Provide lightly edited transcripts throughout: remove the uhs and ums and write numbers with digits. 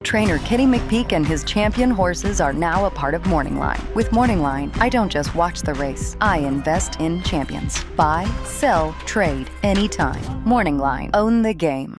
Trainer Kenny McPeak and his champion horses are now a part of Morningline. With Morningline, I don't just watch the race, I invest in champions. Buy, sell, trade, anytime. Morningline, own the game.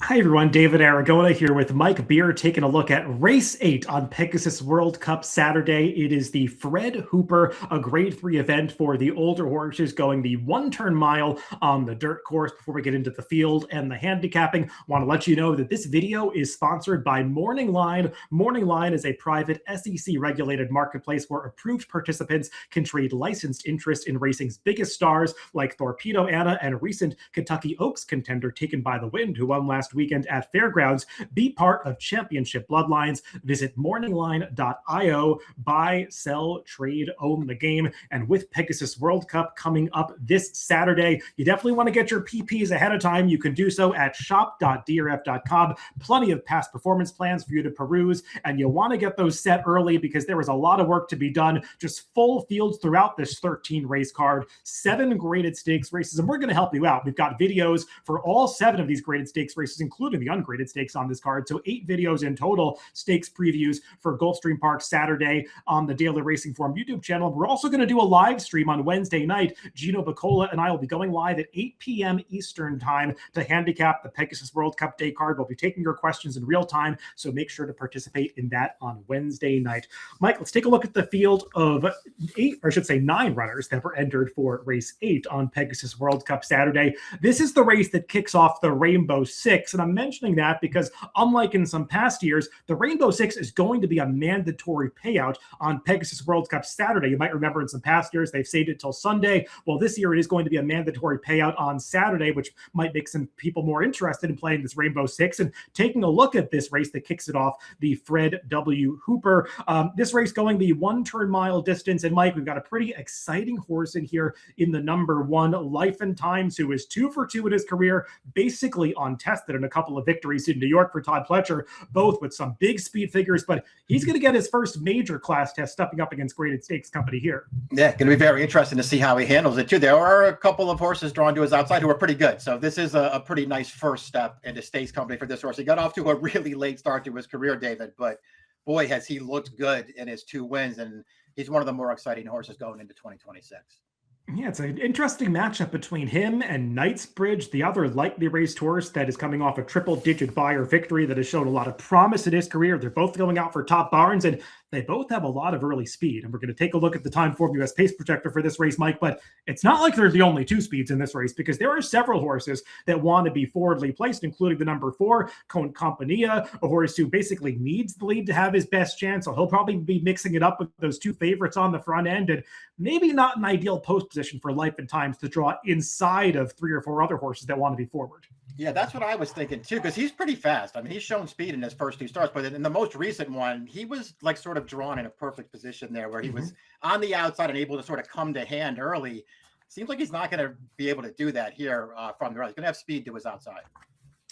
Hi everyone, David Aragona here with Mike Beer taking a look at Race 8 on Pegasus World Cup Saturday. It is the Fred Hooper, a Grade 3 event for the older horses going the one-turn mile on the dirt course. Before we get into the field and the handicapping, I want to let you know that this video is sponsored by Morningline. Morningline is a private SEC-regulated marketplace where approved participants can trade licensed interest in racing's biggest stars like Torpedo Anna and recent Kentucky Oaks contender Taken by the Wind, who won last weekend at Fairgrounds. Be part of championship bloodlines. Visit morningline.io. Buy, sell, trade, own the game. And with Pegasus World Cup coming up this Saturday, you definitely want to get your PPs ahead of time. You can do so at shop.drf.com. Plenty of past performance plans for you to peruse, and you'll want to get those set early because there was a lot of work to be done. Just full fields throughout this 13 race card, 7 graded stakes races, and we're going to help you out. We've got videos for all 7 of these graded stakes races, including the ungraded stakes on this card. So 8 videos in total, stakes previews for Gulfstream Park Saturday on the Daily Racing Form YouTube channel. We're also going to do a live stream on Wednesday night. Gino Bacola and I will be going live at 8 p.m. Eastern time to handicap the Pegasus World Cup day card. We'll be taking your questions in real time, so make sure to participate in that on Wednesday night. Mike, let's take a look at the field of 8, or I should say 9 runners that were entered for race 8 on Pegasus World Cup Saturday. This is the race that kicks off the Rainbow Six. And I'm mentioning that because unlike in some past years, the Rainbow Six is going to be a mandatory payout on Pegasus World Cup Saturday. You might remember in some past years, they've saved it till Sunday. Well, this year it is going to be a mandatory payout on Saturday, which might make some people more interested in playing this Rainbow Six and taking a look at this race that kicks it off, the Fred W. Hooper. This race going the one-turn mile distance. And Mike, we've got a pretty exciting horse in here in the number 1, Life and Times, who is 2 for 2 in his career, basically untested in a couple of victories in New York for Todd Pletcher, both with some big speed figures, but he's going to get his first major class test stepping up against graded stakes company here. Yeah, going to be very interesting to see how he handles it too. There are a couple of horses drawn to his outside who are pretty good. So this is a pretty nice first step into stakes company for this horse. He got off to a really late start to his career, David, but boy, has he looked good in his 2 wins. And he's one of the more exciting horses going into 2026. Yeah, it's an interesting matchup between him and Knightsbridge, the other lightly raced horse that is coming off a triple-digit buyer victory that has shown a lot of promise in his career. They're both going out for top barns, and they both have a lot of early speed. And we're going to take a look at the Time Form US pace projector for this race, Mike, but it's not like they're the only 2 speeds in this race because there are several horses that want to be forwardly placed, including the number 4, Con Compania, a horse who basically needs the lead to have his best chance. So he'll probably be mixing it up with those 2 favorites on the front end, and maybe not an ideal post position for Life and Times to draw inside of 3 or 4 other horses that want to be forward. Yeah, that's what I was thinking too, because he's pretty fast. I mean, he's shown speed in his first 2 starts, but in the most recent one, he was like sort of drawn in a perfect position there where he was on the outside and able to sort of come to hand early. Seems like he's not going to be able to do that here from the right. He's going to have speed to his outside.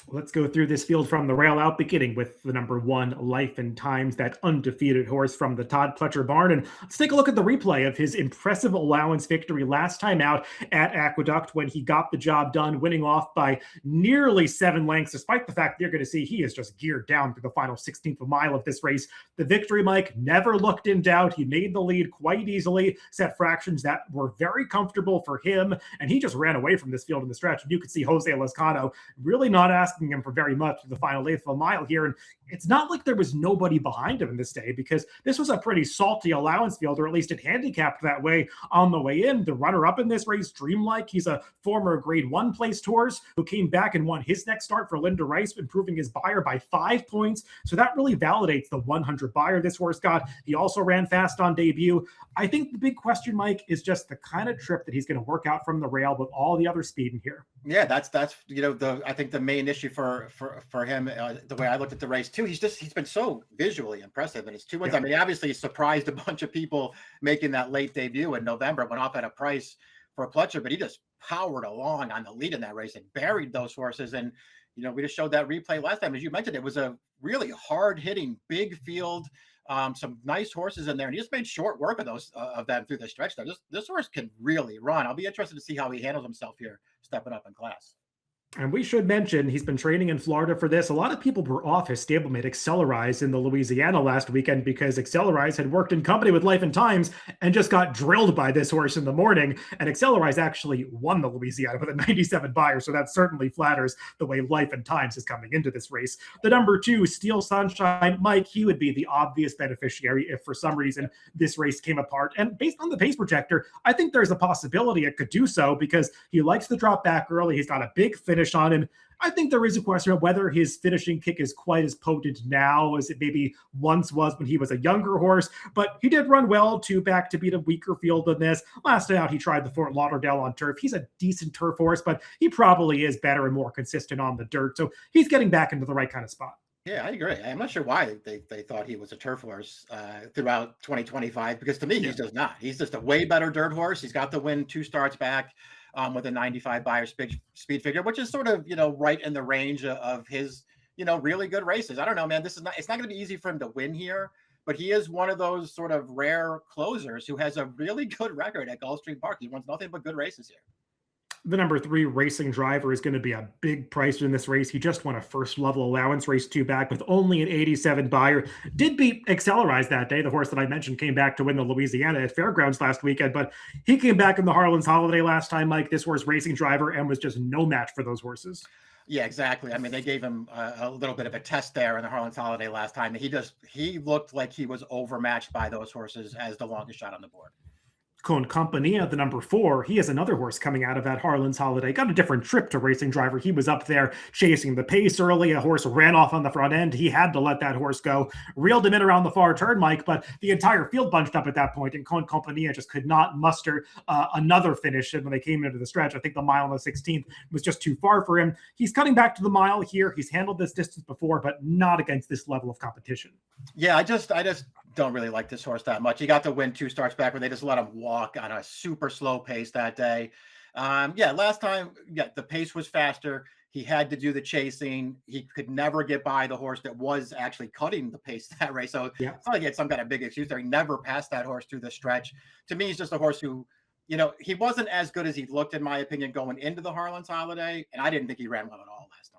Let's go through this field from the rail out, beginning with the number 1, Life and Times, that undefeated horse from the Todd Pletcher barn. And let's take a look at the replay of his impressive allowance victory last time out at Aqueduct when he got the job done, winning off by nearly 7 lengths, despite the fact you're going to see he is just geared down to the final 16th of a mile of this race. The victory, Mike, never looked in doubt. He made the lead quite easily, set fractions that were very comfortable for him, and he just ran away from this field in the stretch. And you could see Jose Lezcano really not asking him for very much to the final 8th of a mile here. And it's not like there was nobody behind him in this day because this was a pretty salty allowance field, or at least it handicapped that way on the way in. The runner-up in this race, Dreamlike, he's a former grade 1 placed horse who came back and won his next start for Linda Rice, improving his buyer by 5 points. So that really validates the 100 buyer this horse got. He also ran fast on debut. I think the big question, Mike, is just the kind of trip that he's going to work out from the rail with all the other speed in here. Yeah, that's I think the main issue for him, the way I looked at the race too. He's been so visually impressive in his 2 wins. Yeah. I mean, obviously he surprised a bunch of people making that late debut in November, went off at a price for Pletcher, but he just powered along on the lead in that race and buried those horses. And we just showed that replay last time. As you mentioned, it was a really hard hitting, big field, some nice horses in there. And he just made short work of those, of them through the stretch there. This horse can really run. I'll be interested to see how he handles himself here, stepping up in class. And we should mention he's been training in Florida for this. A lot of people were off his stablemate Accelerize in the Louisiana last weekend because Accelerize had worked in company with Life and Times and just got drilled by this horse in the morning. And Accelerize actually won the Louisiana with a 97 buyer. So that certainly flatters the way Life and Times is coming into this race. The number 2, Steel Sunshine, Mike, he would be the obvious beneficiary if for some reason this race came apart. And based on the pace projector, I think there's a possibility it could do so because he likes to drop back early. He's got a big finish on him. I think there is a question of whether his finishing kick is quite as potent now as it maybe once was when he was a younger horse, but he did run well to back to beat a weaker field than this. Last out, he tried the Fort Lauderdale on turf. He's a decent turf horse, but he probably is better and more consistent on the dirt, so he's getting back into the right kind of spot. Yeah, I agree. I'm not sure why they thought he was a turf horse throughout 2025, because to me, he's just not. He's just a way better dirt horse. He's got the win 2 starts back with a 95 buyer speed figure, which is sort of, right in the range of his, really good races. I don't know, man. It's not going to be easy for him to win here, but he is one of those sort of rare closers who has a really good record at Gulfstream Park. He wins nothing but good races here. The number 3 Racing Driver is going to be a big price in this race. He just won a first level allowance race 2 back with only an 87 buyer. Did beat Accelerize that day. The horse that I mentioned came back to win the Louisiana at Fairgrounds last weekend, but he came back in the Harlan's Holiday last time, Mike. This horse, Racing Driver, and was just no match for those horses. Yeah, exactly. I mean, they gave him a little bit of a test there in the Harlan's Holiday last time. He looked like he was overmatched by those horses as the longest shot on the board. Con Compania, the number 4, he has another horse coming out of that Harlan's Holiday. Got a different trip to Racing Driver. He was up there chasing the pace early. A horse ran off on the front end. He had to let that horse go. Reeled him in around the far turn, Mike, but the entire field bunched up at that point, and Con Compania just could not muster another finish. And when they came into the stretch, I think the mile on the 16th was just too far for him. He's cutting back to the mile here. He's handled this distance before, but not against this level of competition. Yeah, I just don't really like this horse that much. He got the win 2 starts back where they just let him walk on a super slow pace that day. Last time, the pace was faster. He had to do the chasing. He could never get by the horse that was actually cutting the pace that race. So It's not like he had some kind of big excuse there. He never passed that horse through the stretch. To me, he's just a horse who, he wasn't as good as he looked, in my opinion, going into the Harlan's Holiday. And I didn't think he ran well at all last time.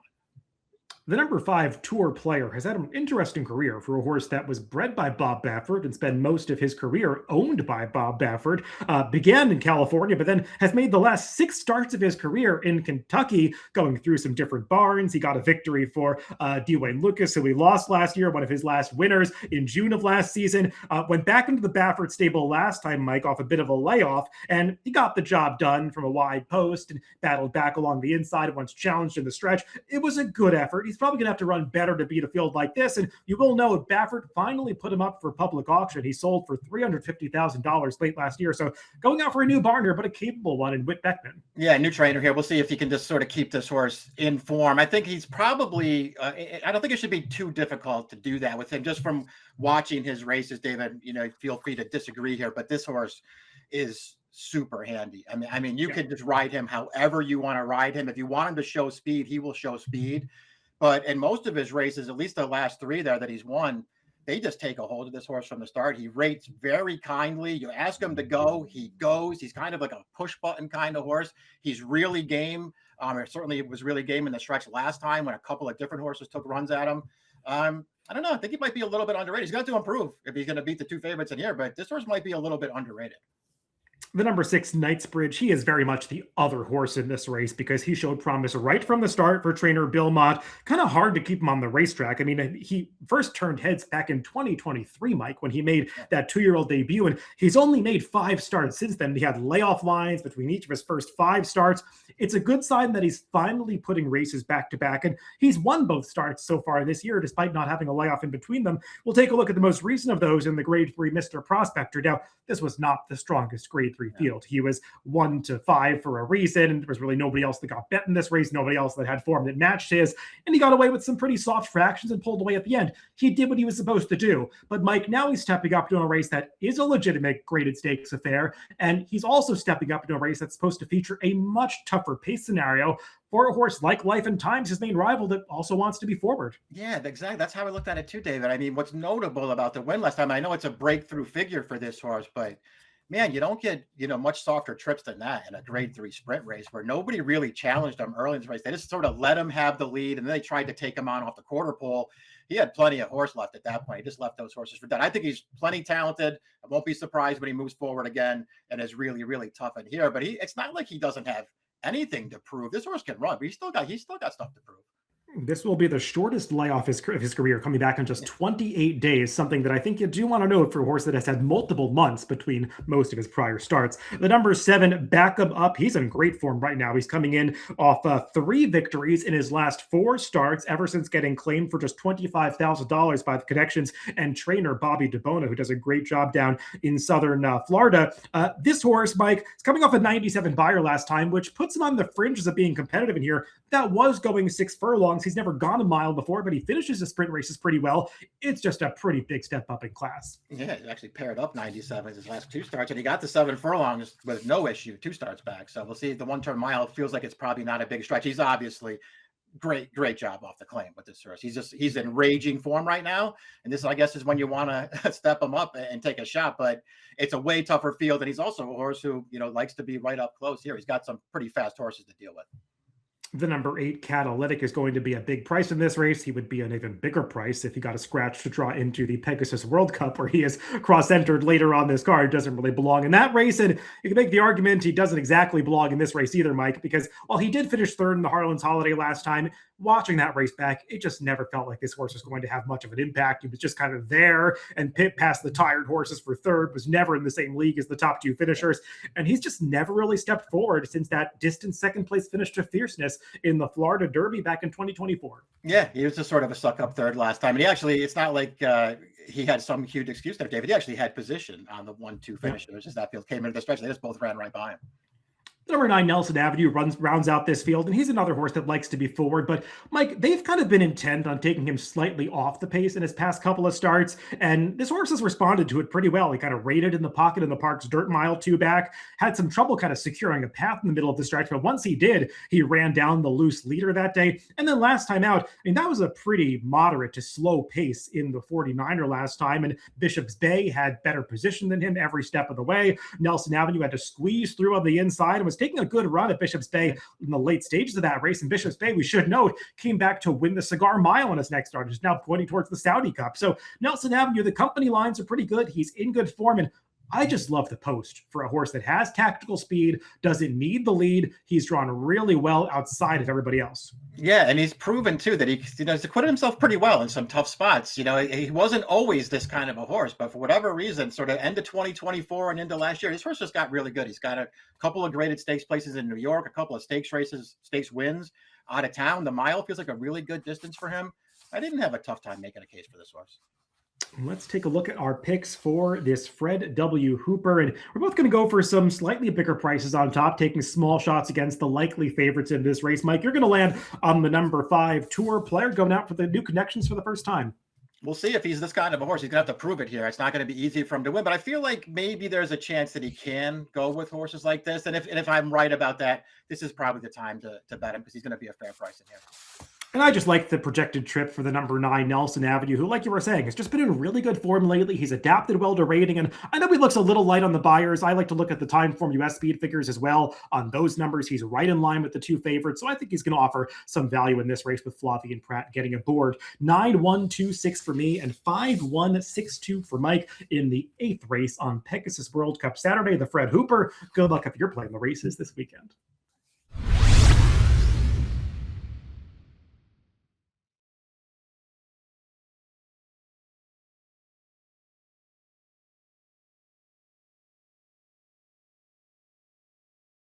The number 5 Tour Player has had an interesting career for a horse that was bred by Bob Baffert and spent most of his career owned by Bob Baffert. Began in California, but then has made the last 6 starts of his career in Kentucky, going through some different barns. He got a victory for Dwayne Lucas, who he lost last year, one of his last winners in June of last season. Went back into the Baffert stable last time, Mike, off a bit of a layoff, and he got the job done from a wide post and battled back along the inside once challenged in the stretch. It was a good effort. He's probably going to have to run better to beat a field like this. And you will know Baffert finally put him up for public auction. He sold for $350,000 late last year. So going out for a new barn here, but a capable one in Whit Beckman. Yeah, new trainer here. We'll see if he can just sort of keep this horse in form. I think he's probably, I don't think it should be too difficult to do that with him just from watching his races, David. Feel free to disagree here, but this horse is super handy. I mean, you can just ride him however you want to ride him. If you want him to show speed, he will show speed. But in most of his races, at least the last 3 there that he's won, they just take a hold of this horse from the start. He rates very kindly. You ask him to go, he goes. He's kind of like a push button kind of horse. He's really game. Certainly it was really game in the stretch last time when a couple of different horses took runs at him. I don't know. I think he might be a little bit underrated. He's got to improve if he's going to beat the 2 favorites in here, but this horse might be a little bit underrated. The number 6, Knightsbridge, he is very much the other horse in this race because he showed promise right from the start for trainer Bill Mott. Kind of hard to keep him on the racetrack. I mean, he first turned heads back in 2023, Mike, when he made that 2-year-old debut, and he's only made 5 starts since then. He had layoff lines between each of his first 5 starts. It's a good sign that he's finally putting races back to back, and he's won both starts so far this year, despite not having a layoff in between them. We'll take a look at the most recent of those in the Grade 3 Mr. Prospector. Now, this was not the strongest Grade grade 3 field. He was 1-5 for a reason, and there was really nobody else that got bet in this race, nobody else that had form that matched his, and he got away with some pretty soft fractions and pulled away at the end. He did what he was supposed to do. But Mike, now he's stepping up to a race that is a legitimate graded stakes affair, and he's also stepping up into a race that's supposed to feature a much tougher pace scenario for a horse like Life and Times, his main rival, that also wants to be forward. Yeah, exactly. That's how I looked at it too, David. I mean, what's notable about the win last time, I know it's a breakthrough figure for this horse, but man, you don't get, much softer trips than that in a grade 3 sprint race where nobody really challenged him early in the race. They just sort of let him have the lead, and then they tried to take him on off the quarter pole. He had plenty of horse left at that point. He just left those horses for dead. I think he's plenty talented. I won't be surprised when he moves forward again and is really, really tough in here. But it's not like he doesn't have anything to prove. This horse can run, but he's still got stuff to prove. This will be the shortest layoff of his career, coming back in just 28 days, something that I think you do want to note for a horse that has had multiple months between most of his prior starts. The number 7, Backup Up, he's in great form right now. He's coming in off 3 victories in his last 4 starts, ever since getting claimed for just $25,000 by the connections and trainer Bobby DeBona, who does a great job down in southern Florida. This horse, Mike, is coming off a 97 buyer last time, which puts him on the fringes of being competitive in here. That was going 6 furlongs. He's never gone a mile before, but he finishes his sprint races pretty well. It's just a pretty big step up in class. Yeah, he actually paired up 97 his last 2 starts, and he got the 7 furlongs with no issue 2 starts back. So we'll see if the 1-turn mile feels like it's probably not a big stretch. He's obviously great job off the claim with this horse. He's in raging form right now, and this, I guess, is when you want to step him up and take a shot. But it's a way tougher field, and he's also a horse who likes to be right up close here. He's got some pretty fast horses to deal with. The number 8, Catalytic, is going to be a big price in this race. He would be an even bigger price if he got a scratch to draw into the Pegasus World Cup, where he is cross-entered later on this card. Doesn't really belong in that race, and you can make the argument he doesn't exactly belong in this race either, Mike, because while he did finish 3rd in the Harlan's Holiday last time, watching that race back, it just never felt like this horse was going to have much of an impact. He was just kind of there and pit past the tired horses for 3rd, was never in the same league as the top 2 finishers, and he's just never really stepped forward since that distant 2nd place finish to fierceness in the Florida Derby back in 2024. Yeah, he was just sort of a suck-up 3rd last time. And he actually, it's not like he had some huge excuse there, David. He actually had position on the 1-2 finish. It was just that field came into the stretch. They just both ran right by him. Number 9, Nelson Avenue, rounds out this field, and he's another horse that likes to be forward. But, Mike, they've kind of been intent on taking him slightly off the pace in his past couple of starts, and this horse has responded to it pretty well. He kind of raided in the pocket in the Park's dirt mile 2 back, had some trouble kind of securing a path in the middle of the stretch, but once he did, he ran down the loose leader that day. And then last time out, I mean, that was a pretty moderate to slow pace in the 49er last time, and Bishop's Bay had better position than him every step of the way. Nelson Avenue had to squeeze through on the inside and was taking a good run at Bishop's Bay in the late stages of that race. And Bishop's Bay, we should note, came back to win the Cigar Mile on his next start. He's now pointing towards the Saudi Cup. So Nelson Avenue, the company lines are pretty good. He's in good form, and I just love the post for a horse that has tactical speed, doesn't need the lead. He's drawn really well outside of everybody else. Yeah, and he's proven too that he's acquitted himself pretty well in some tough spots. He wasn't always this kind of a horse, but for whatever reason, sort of end of 2024 and into last year, this horse just got really good. He's got a couple of graded stakes places in New York, a couple of stakes races, stakes wins out of town. The mile feels like a really good distance for him. I didn't have a tough time making a case for this horse. Let's take a look at our picks for this Fred W. Hooper, and we're both going to go for some slightly bigger prices on top, taking small shots against the likely favorites in this race. Mike, you're going to land on the number 5 Tour Player, going out for the new connections for the first time. We'll see if he's this kind of a horse. He's going to have to prove it here. It's not going to be easy for him to win, but I feel like maybe there's a chance that he can go with horses like this. And if I'm right about that, this is probably the time to bet him, because he's going to be a fair price in here. And I just like the projected trip for the number 9, Nelson Avenue, who, like you were saying, has just been in really good form lately. He's adapted well to rating, and I know he looks a little light on the buyers. I like to look at the time form US speed figures as well. On those numbers, he's right in line with the 2 favorites, so I think he's going to offer some value in this race with Flavie Pratt getting aboard. 9-1-2-6 for me, and 5-1-6-2 for Mike in the 8th race on Pegasus World Cup Saturday, the Fred Hooper. Good luck if you're playing the races this weekend.